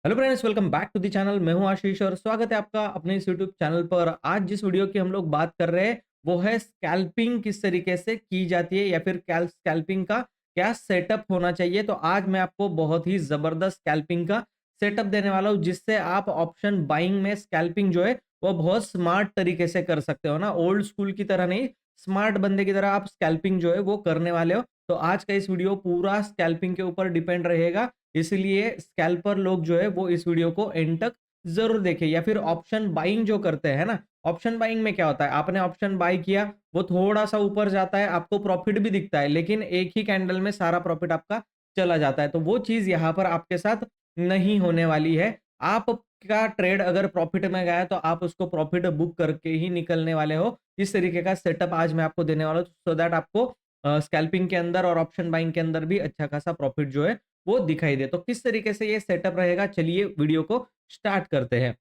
Hello friends, welcome back to the channel. मैं हूं आशीष और स्वागत है आपका अपने इस यूट्यूब चैनल पर। आज जिस वीडियो की हम लोग बात कर रहे हैं वो है स्कैल्पिंग किस तरीके से की जाती है या फिर स्कैल्पिंग का क्या सेटअप होना चाहिए। तो आज मैं आपको बहुत ही जबरदस्त स्कैल्पिंग का सेटअप देने वाला हूं, जिससे आप ऑप्शन बाइंग में स्कैल्पिंग जो है वो बहुत स्मार्ट तरीके से कर सकते हो ना। ओल्ड स्कूल की तरह नहीं, स्मार्ट बंदे की तरह आप स्कैल्पिंग जो है वो करने वाले हो। तो आज का इस वीडियो पूरा स्कैल्पिंग के ऊपर डिपेंड रहेगा, इसलिए स्कैल्पर लोग जो है वो इस वीडियो को एंड तक जरूर देखें। या फिर ऑप्शन बाइंग जो करते हैं ना, ऑप्शन बाइंग में क्या होता है, आपने ऑप्शन बाय किया, वो थोड़ा सा ऊपर जाता है, आपको प्रॉफिट भी दिखता है, लेकिन एक ही कैंडल में सारा प्रॉफिट आपका चला जाता है। तो वो चीज यहाँ पर आपके साथ नहीं होने वाली है। आपका ट्रेड अगर प्रॉफिट में गया तो आप उसको प्रॉफिट बुक करके ही निकलने वाले हो। इस तरीके का सेटअप आज मैं आपको देने वाला हूँ, सो दैट आपको स्कैल्पिंग के अंदर और ऑप्शन बाइंग के अंदर भी अच्छा खासा प्रॉफिट जो है वो दिखाई दे। तो किस तरीके से ये सेटअप रहेगा, चलिए वीडियो को स्टार्ट करते हैं।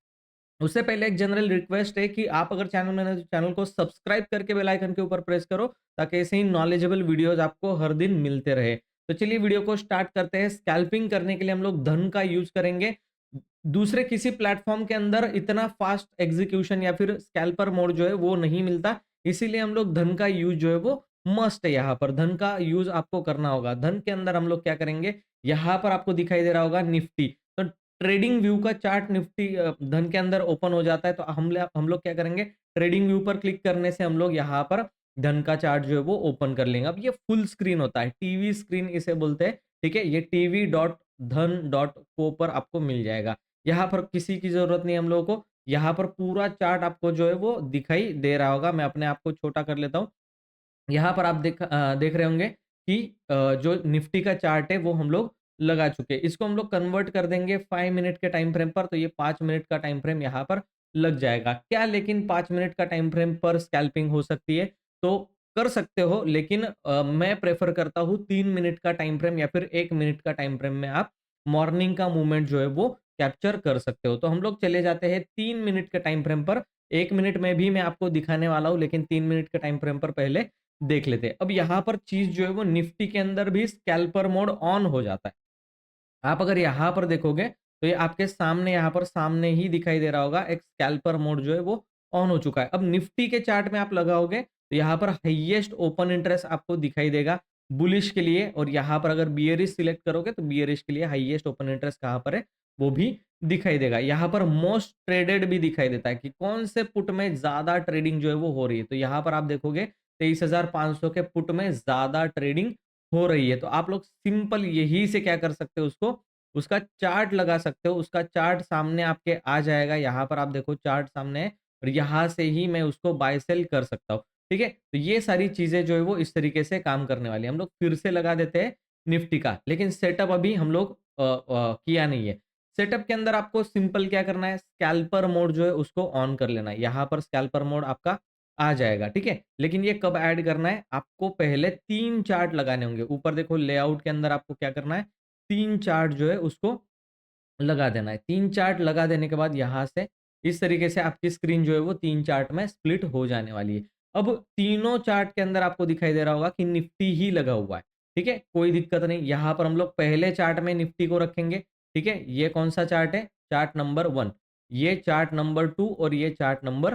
उससे पहले एक जनरल रिक्वेस्ट है कि आप अगर चैनल में नए हैं तो चैनल को सब्सक्राइब करके बेल आइकन के ऊपर प्रेस करो, ताकि ऐसे ही नॉलेजेबल वीडियोस आपको हर दिन मिलते रहे। तो चलिए वीडियो को स्टार्ट करते हैं। स्कैल्पिंग करने के लिए हम लोग धन का यूज करेंगे। दूसरे किसी प्लेटफॉर्म के अंदर इतना फास्ट एग्जीक्यूशन या फिर स्कैल्पर मोड जो है वो नहीं मिलता, इसीलिए हम लोग धन का यूज जो है वो मस्ट है। यहाँ पर धन का यूज आपको करना होगा। धन के अंदर हम लोग क्या करेंगे, यहाँ पर आपको दिखाई दे रहा होगा निफ्टी। तो ट्रेडिंग व्यू का चार्ट निफ्टी धन के अंदर ओपन हो जाता है। तो हम लोग क्या करेंगे, ट्रेडिंग व्यू पर क्लिक करने से हम लोग यहाँ पर धन का चार्ट जो है वो ओपन कर लेंगे। अब ये फुल स्क्रीन होता है, टीवी स्क्रीन इसे बोलते हैं। ठीक है, ये tv.dhan.co पर आपको मिल जाएगा। यहाँ पर किसी की जरूरत नहीं हम लोगों को। यहाँ पर पूरा चार्ट आपको जो है वो दिखाई दे रहा होगा। मैं अपने आप को छोटा कर लेता हूँ। यहाँ पर आप देख रहे होंगे कि जो निफ्टी का चार्ट है वो हम लोग लगा चुके हैं। इसको हम लोग कन्वर्ट कर देंगे 5 मिनट के टाइम फ्रेम पर, तो ये 5 मिनट का टाइम फ्रेम यहाँ पर लग जाएगा। क्या लेकिन 5 मिनट का टाइम फ्रेम पर स्कैल्पिंग हो सकती है? तो कर सकते हो, लेकिन मैं प्रेफर करता हूँ 3 मिनट का टाइम फ्रेम या फिर 1 मिनट का टाइम फ्रेम में आप मॉर्निंग का मूवमेंट जो है वो कैप्चर कर सकते हो। तो हम लोग चले जाते हैं 3 मिनट के टाइम फ्रेम पर। 1 मिनट में भी मैं आपको दिखाने वाला हूँ, लेकिन 3 मिनट के टाइम फ्रेम पर पहले देख लेते हैं। अब यहाँ पर चीज जो है वो निफ्टी के अंदर भी स्कैल्पर मोड ऑन हो जाता है। आप अगर यहाँ पर देखोगे तो ये आपके सामने, यहाँ पर सामने ही दिखाई दे रहा होगा, एक स्कैल्पर मोड जो है वो ऑन हो चुका है। अब निफ्टी के चार्ट में आप लगाओगे तो यहाँ पर हाईएस्ट ओपन इंटरेस्ट आपको दिखाई देगा बुलिश के लिए, और यहाँ पर अगर बियरिश सिलेक्ट करोगे तो बियरिश के लिए हाईएस्ट ओपन इंटरेस्ट कहाँ पर है वो भी दिखाई देगा। यहाँ पर मोस्ट ट्रेडेड भी दिखाई देता है कि कौन से पुट में ज्यादा ट्रेडिंग जो है वो हो रही है। तो यहाँ पर आप देखोगे 23,500 के पुट में ज्यादा ट्रेडिंग हो रही है। तो आप लोग सिंपल यही से क्या कर सकते हो, उसको उसका चार्ट लगा सकते हो। उसका चार्ट सामने आपके आ जाएगा। यहाँ पर आप देखो चार्ट सामने है, और यहाँ से ही मैं उसको बाय सेल कर सकता हूँ। ठीक है, तो ये सारी चीजें जो है वो इस तरीके से काम करने वाली है। हम लोग फिर से लगा देते हैं निफ्टी का, लेकिन सेटअप अभी हम लोग किया नहीं है। सेटअप के अंदर आपको सिंपल क्या करना है, स्कैल्पर मोड जो है उसको ऑन कर लेना है। यहाँ पर स्कैल्पर मोड आपका आ जाएगा। ठीक है, लेकिन ये कब ऐड करना है, आपको पहले 3 चार्ट लगाने होंगे। ऊपर देखो लेआउट के अंदर आपको क्या करना है, 3 चार्ट जो है उसको लगा देना है। 3 चार्ट लगा देने के बाद यहाँ से इस तरीके से आपकी स्क्रीन जो है वो 3 चार्ट में स्प्लिट हो जाने वाली है। अब तीनों चार्ट के अंदर आपको दिखाई दे रहा होगा कि निफ्टी ही लगा हुआ है। ठीक है, कोई दिक्कत नहीं। यहाँ पर हम लोग पहले चार्ट में निफ्टी को रखेंगे। ठीक है, ये कौन सा चार्ट है, चार्ट नंबर 1, ये चार्ट नंबर 2 और ये चार्ट नंबर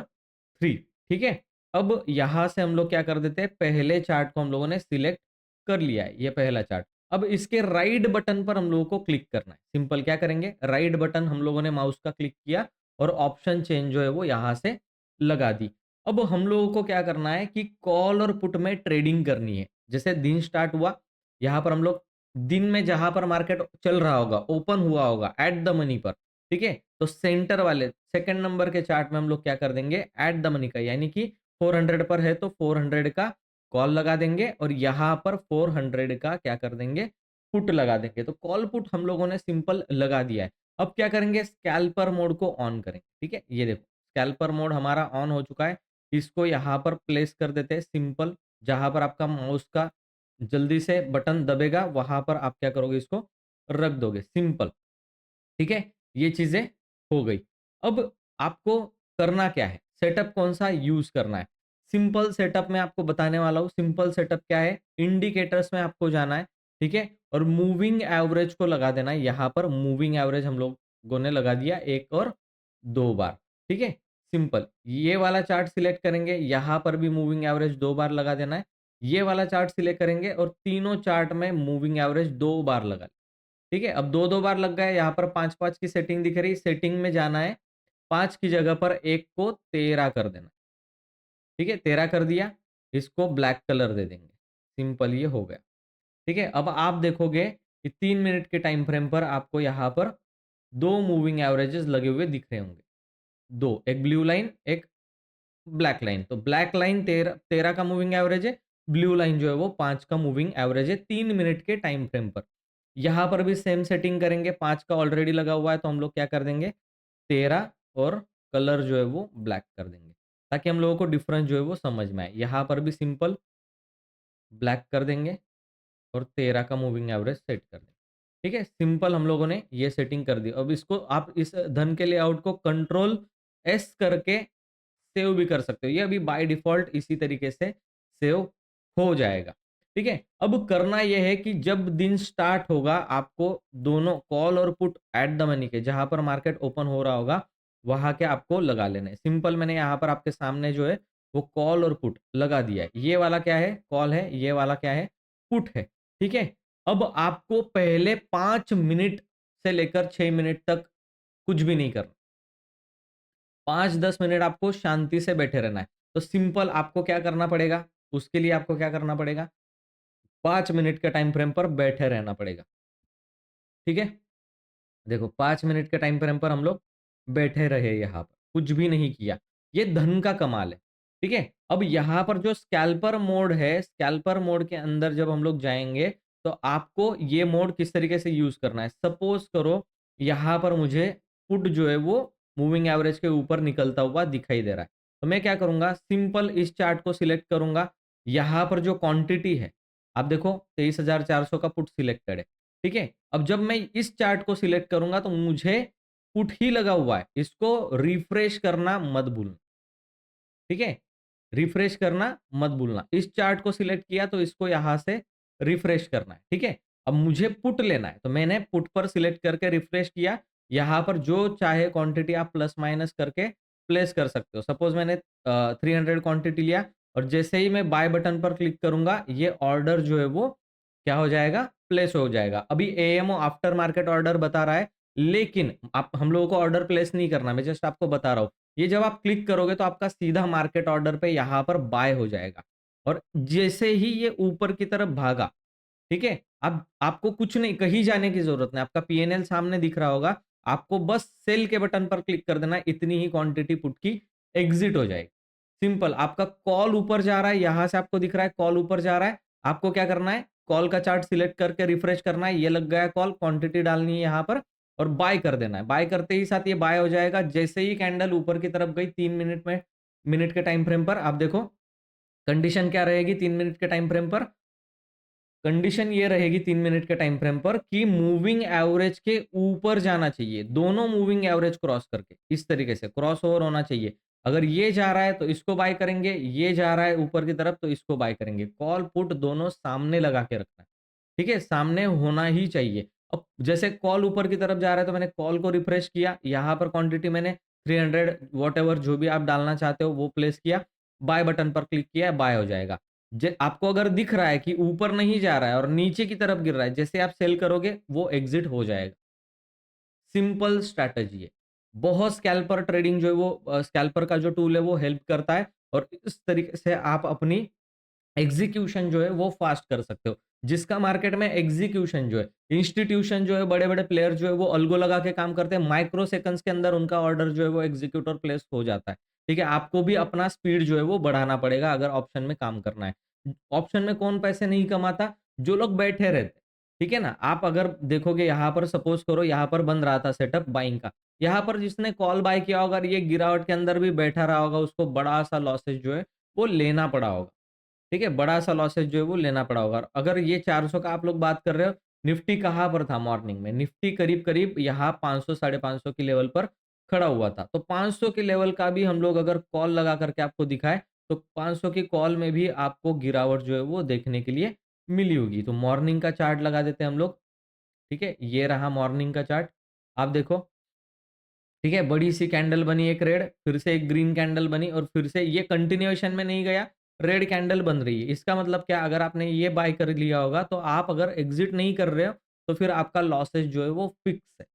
3। ठीक है, अब यहाँ से हम लोग क्या कर देते हैं, पहले चार्ट को हम लोगों ने सिलेक्ट कर लिया है, ये पहला चार्ट। अब इसके राइट बटन पर हम लोगों को क्लिक करना है। सिंपल क्या करेंगे, राइट बटन हम लोगों ने माउस का क्लिक किया और ऑप्शन चेंज जो है वो यहाँ से लगा दी। अब हम लोगों को क्या करना है कि कॉल और पुट में ट्रेडिंग करनी है। जैसे दिन स्टार्ट हुआ, यहाँ पर हम लोग दिन में जहां पर मार्केट चल रहा होगा, ओपन हुआ होगा एट द मनी पर, ठीक है, तो सेंटर वाले सेकंड नंबर के चार्ट में हम लोग क्या कर देंगे, एट द मनी का, यानी कि 400 पर है तो 400 का कॉल लगा देंगे, और यहाँ पर 400 का क्या कर देंगे, पुट लगा देंगे। तो कॉल पुट हम लोगों ने सिंपल लगा दिया है। अब क्या करेंगे, स्कैल्पर मोड को ऑन करेंगे। ठीक है, ये देखो स्कैल्पर मोड हमारा ऑन हो चुका है। इसको यहाँ पर प्लेस कर देते हैं सिंपल, जहां पर आपका माउस का जल्दी से बटन दबेगा वहां पर आप क्या करोगे, इसको रख दोगे सिंपल। ठीक है, ये चीजें हो गई। अब आपको करना क्या है, सेटअप कौन सा यूज करना है। सिंपल सेटअप में आपको बताने वाला हूँ। सिंपल सेटअप क्या है, इंडिकेटर्स में आपको जाना है। ठीक है, और मूविंग एवरेज को लगा देना है। यहाँ पर मूविंग एवरेज हम लोग गोने लगा दिया 1 और 2 बार, ठीक है? सिंपल। ये वाला चार्ट सिलेक्ट करेंगे, यहाँ पर भी मूविंग एवरेज 2 बार लगा देना है। ये वाला चार्ट सिलेक्ट करेंगे और तीनों चार्ट में मूविंग एवरेज 2 बार लगा, ठीक है? अब 2-2 बार लग गए, यहाँ पर 5-5 की सेटिंग दिख रही, सेटिंग में जाना है, 5 की जगह पर 1 को 13 कर देना, ठीक है? 13 कर दिया, इसको ब्लैक कलर दे देंगे, सिंपल ये हो गया, ठीक है? अब आप देखोगे कि 3 मिनट के टाइम फ्रेम पर आपको यहाँ पर 2 मूविंग एवरेजेस लगे हुए दिख रहे होंगे, 2, एक ब्लू लाइन, एक ब्लैक लाइन। तो ब्लैक लाइन 13 का मूविंग एवरेज है, ब्लू लाइन जो है वो 5 का मूविंग एवरेज है 3 मिनट के टाइम फ्रेम पर। यहाँ पर भी सेम सेटिंग करेंगे, 5 का ऑलरेडी लगा हुआ है तो हम लोग क्या कर देंगे 13 और कलर जो है वो ब्लैक कर देंगे, ताकि हम लोगों को डिफरेंस जो है वो समझ में आए। यहाँ पर भी सिंपल ब्लैक कर देंगे और 13 का मूविंग एवरेज सेट कर देंगे। ठीक है? सिंपल हम लोगों ने ये सेटिंग कर दी। अब इसको आप इस धन के लेआउट को कंट्रोल एस करके सेव भी कर सकते हो। ये अभी बाय डिफ़ॉल्ट इसी तरीके से सेव हो जाएगा। ठीक है? अब करना ये है कि जब दिन स्टार्ट होगा आपको दोनों कॉल और पुट एट द मनी के जहाँ पर मार्केट ओपन हो रहा होगा, वहाँ के आपको लगा लेने हैं। सिंपल मैंने यहाँ पर आपके सामने जो है वो कॉल और पुट लगा दिया है। ये वाला क्या है? कॉल है, ये वाला क्या है? पुट है। ठीक है? अब आपको पहले 5 मिनट से लेकर 6 मिनट तक कुछ भी नहीं करना। 5-10 मिनट आपको शांति से बैठे रहना है। तो सिंपल आपको क्या करना पड़ेगा? उसके लिए आपको क्या करना पड़ेगा? 5 मिनट के टाइम फ्रेम पर बैठे रहना पड़ेगा। ठीक है? देखो 5 मिनट के टाइम फ्रेम पर हम लोग बैठे रहे यहाँ पर, कुछ भी नहीं किया। ये धन का कमाल है। ठीक है? अब यहाँ पर जो स्कैल्पर मोड है, स्कैल्पर मोड के अंदर जब हम लोग जाएँगे, तो आपको ये मोड किस तरीके से यूज़ करना है। सपोज़ करो यहाँ पर मुझे पुट जो है वो मूविंग एवरेज के ऊपर निकलता हुआ दिखाई दे रहा है। तो मैं क्या करूँगा, सिंपल इस चार्ट को सिलेक्ट करूँगा। यहाँ पर जो क्वांटिटी है, आप देखो 23,400 का पुट सिलेक्टेड है। ठीक है? अब जब मैं इस चार्ट को सिलेक्ट करूँगा तो मुझे पुट ही लगा हुआ है। इसको रिफ्रेश करना मत भूलना। ठीक है? रिफ्रेश करना मत भूलना। इस चार्ट को सिलेक्ट किया तो इसको यहाँ से रिफ्रेश करना है। ठीक है? अब मुझे पुट लेना है तो मैंने पुट पर सिलेक्ट करके रिफ्रेश किया। यहाँ पर जो चाहे क्वांटिटी आप प्लस माइनस करके प्लेस कर सकते हो। सपोज़ मैंने 300 क्वांटिटी लिया और जैसे ही मैं बाय बटन पर क्लिक करूँगा, ये ऑर्डर जो है वो क्या हो जाएगा? प्लेस हो जाएगा। अभी एएमओ आफ्टर मार्केट ऑर्डर बता रहा है, लेकिन आप हम लोगों को ऑर्डर प्लेस नहीं करना, मैं जस्ट आपको बता रहा हूँ। ये जब आप क्लिक करोगे तो आपका सीधा मार्केट ऑर्डर पे यहाँ पर बाय हो जाएगा और जैसे ही ये ऊपर की तरफ भागा, ठीक है? अब आपको कुछ नहीं, कहीं जाने की ज़रूरत नहीं, आपका पीएनएल सामने दिख रहा होगा, आपको बस सेल के बटन पर क्लिक कर देना है, इतनी ही क्वांटिटी पुट की एग्ज़िट हो जाएगी। सिंपल, आपका कॉल ऊपर जा रहा है, यहाँ से आपको दिख रहा है कॉल ऊपर जा रहा है, आपको क्या करना है? कॉल का चार्ट सिलेक्ट करके रिफ्रेश करना है, ये लग गया कॉल, क्वांटिटी डालनी है यहाँ पर और बाय कर देना है। बाय करते ही साथ ये बाय हो जाएगा, जैसे ही कैंडल ऊपर की तरफ गई 3 मिनट में मिनट के टाइम फ्रेम पर आप देखो, कंडीशन क्या रहेगी 3 मिनट के टाइम फ्रेम पर? कंडीशन ये रहेगी 3 मिनट के टाइम फ्रेम पर कि मूविंग एवरेज के ऊपर जाना चाहिए, दोनों मूविंग एवरेज क्रॉस करके, इस तरीके से क्रॉस ओवर होना चाहिए। अगर ये जा रहा है तो इसको बाय करेंगे, ये जा रहा है ऊपर की तरफ तो इसको बाय करेंगे। कॉल पुट दोनों सामने लगा के रखना है, ठीक है? सामने होना ही चाहिए। अब जैसे कॉल ऊपर की तरफ जा रहा है तो मैंने कॉल को रिफ्रेश किया, यहाँ पर क्वांटिटी मैंने 300 व्हाटएवर जो भी आप डालना चाहते हो वो प्लेस किया, बाय बटन पर क्लिक किया, बाय हो जाएगा। आपको अगर दिख रहा है कि ऊपर नहीं जा रहा है और नीचे की तरफ गिर रहा है, जैसे आप सेल करोगे वो एग्जिट हो जाएगा। सिंपल स्ट्रैटेजी है। बहुत स्कैल्पर ट्रेडिंग जो है वो स्कैल्पर का जो टूल है वो हेल्प करता है और इस तरीके से आप अपनी एग्जीक्यूशन जो है वो फास्ट कर सकते हो। जिसका मार्केट में एग्जीक्यूशन जो है, इंस्टीट्यूशन जो है, बड़े-बड़े प्लेयर जो है वो अल्गो लगा के काम करते हैं। माइक्रो सेकंड्स के अंदर उनका ऑर्डर जो है वो एग्जीक्यूट और प्लेस हो जाता है। ठीक है? आपको भी अपना स्पीड जो है वो बढ़ाना पड़ेगा अगर ऑप्शन में काम करना है। ऑप्शन में कौन पैसे नहीं कमाता? जो लोग बैठे रहते हैं। ठीक है ना? आप अगर देखोगे यहाँ पर सपोज़ करो यहाँ पर बन रहा था सेटअप बाइंग का। यहाँ पर जिसने कॉल बाय किया होगा और ये गिरावट के अंदर भी बैठा रहा होगा, उसको बड़ा-सा लॉसेस जो है वो लेना पड़ा होगा। ठीक है? बड़ा-सा लॉसेस जो है वो लेना पड़ा होगा। अगर ये 400 का आप लोग बात कर रहे हो, निफ्टी कहाँ पर था मॉर्निंग में? निफ्टी करीब-करीब यहाँ 500 साढ़े 500 की लेवल पर खड़ा हुआ था। तो 500 के लेवल का भी हम लोग अगर कॉल लगा करके आपको दिखाएँ, तो 500 की कॉल में भी आपको गिरावट जो है वो देखने के लिए मिली होगी। तो मॉर्निंग का चार्ट लगा देते हैं हम लोग, ठीक है? ये रहा मॉर्निंग का चार्ट। आप देखो ठीक है? बड़ी-सी कैंडल बनी एक रेड, फिर से एक ग्रीन कैंडल बनी और फिर से ये कंटिन्यूएशन में नहीं गया, रेड कैंडल बन रही है। इसका मतलब क्या? अगर आपने ये बाय कर लिया होगा, तो आप अगर एग्ज़िट नहीं कर रहे हो, तो फिर आपका लॉसेस जो है वो फिक्स है।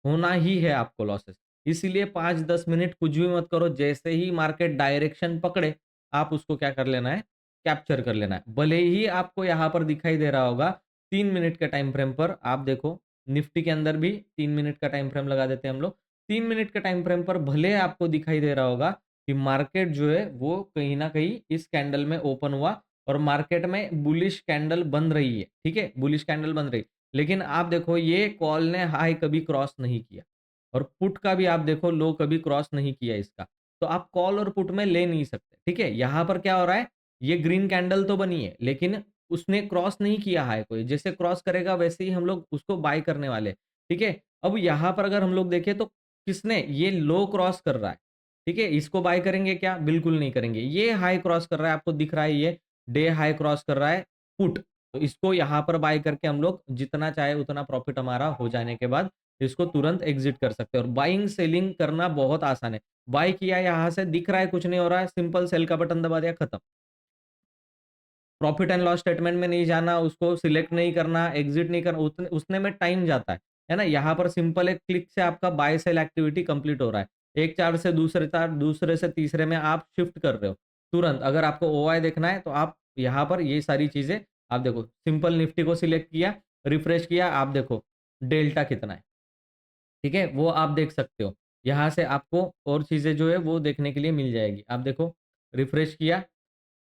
होना ही है आपको लॉसेस। इसीलिए 5-10 मिनट कुछ भी मत करो, जैसे ही मार्केट डायरेक्शन पकड़े, आप उसको क्या कर लेना है, कैप्चर कर लेना है। भले ही आपको यहाँ पर दिखाई दे रहा होगा 3 मिनट के टाइम फ्रेम पर, आप देखो निफ्टी के अंदर भी 3 मिनट का टाइम फ्रेम लगा देते हैं हम लोग। 3 मिनट के टाइम फ्रेम पर भले आपको दिखाई दे रहा होगा कि मार्केट जो है वो कहीं न कहीं इस कैंडल में ओपन हुआ और मार्केट में बुलिश कैंडल बन रही है, ठीक है? बुलिश कैंडल बन रही है। लेकिन आप देखो ये कॉल ने हाई कभी क्रॉस नहीं किया और पुट का भी आप देखो लो कभी क्रॉस नहीं किया इसका। तो आप कॉल और पुट में ले नहीं सकते, ठीक है? यहाँ पर क्या हो रहा है, ये ग्रीन कैंडल तो बनी है, लेकिन उसने क्रॉस नहीं किया हाई कोई। जैसे क्रॉस करेगा वैसे ही हम लोग उसको बाय करने वाले हैं, ठीक है? अब यहाँ पर अगर हम लोग देखें तो किसने ये लो क्रॉस कर रहा है, ठीक है? इसको बाय करेंगे क्या? बिल्कुल नहीं करेंगे। ये हाई क्रॉस कर रहा है, आपको दिख रहा है ये डे हाई क्रॉस कर रहा है पुट। तो इसको यहाँ पर बाय करके हम लोग जितना चाहे उतना प्रॉफिट हमारा हो जाने के बाद इसको तुरंत एग्जिट कर सकते हैं और बाइंग सेलिंग करना बहुत आसान है। बाय किया यहाँ से दिख रहा है कुछ नहीं हो रहा है, सिंपल सेल का बटन दबा दिया खत्म। प्रॉफिट एंड लॉस स्टेटमेंट में नहीं जाना, उसको सिलेक्ट नहीं करना, एग्जिट नहीं करना, उतने उसने में टाइम जाता है ना? यहाँ पर सिंपल एक क्लिक से आपका बाय सेल एक्टिविटी कंप्लीट हो रहा है। एक चार्ट से दूसरे चार्ट, दूसरे से तीसरे में आप शिफ्ट कर रहे हो तुरंत। अगर आपको ओआई देखना है तो आप यहाँ पर ये सारी चीजें आप देखो, सिंपल निफ्टी को सिलेक्ट किया, रिफ्रेश किया, आप देखो डेल्टा कितना है, ठीक है? वो आप देख सकते हो। यहाँ से आपको और चीजें जो है वो देखने के लिए मिल जाएगी। आप देखो रिफ्रेश किया,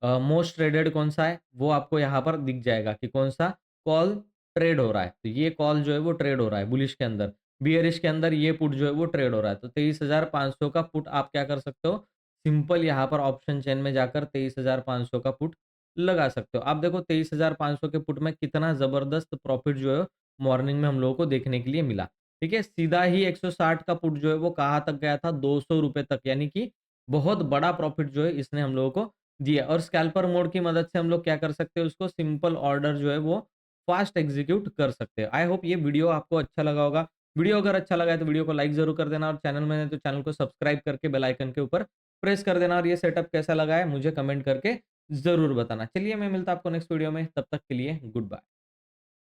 मोस्ट ट्रेडेड कौन-सा है, वो आपको यहाँ पर दिख जाएगा कि कौन-सा कॉल ट्रेड हो रहा है। तो ये कॉल जो है वो ट्रेड हो रहा है बुलिश के अंदर, बियरिश के अंदर ये पुट जो है वो ट्रेड हो रहा है। तो 23,500 का पुट आप क्या कर सकते हो, सिंपल यहाँ पर ऑप्शन चेन में जाकर 23,500 का पुट लगा सकते हो। आप देखो 23,500 के पुट में कितना ज़बरदस्त प्रॉफिट जो है मॉर्निंग में हम लोगों को देखने के लिए मिला। ठीक है? सीधा ही 160 का पुट जो है वो कहाँ तक गया था, ₹200 तक, यानी कि बहुत बड़ा प्रॉफिट जो है इसने हम लोगों को जी है। और स्कैल्पर मोड की मदद से हम लोग क्या कर सकते हैं, उसको सिंपल ऑर्डर जो है वो फास्ट एग्जीक्यूट कर सकते हैं। आई होप ये वीडियो आपको अच्छा लगा होगा। वीडियो अगर अच्छा लगा है तो वीडियो को लाइक ज़रूर कर देना और चैनल में है तो चैनल को सब्सक्राइब करके बेल आइकन के ऊपर प्रेस कर देना और ये सेटअप कैसा लगा है मुझे कमेंट करके ज़रूर बताना। चलिए मैं मिलता हूँ आपको नेक्स्ट वीडियो में, तब तक के लिए गुड बाय।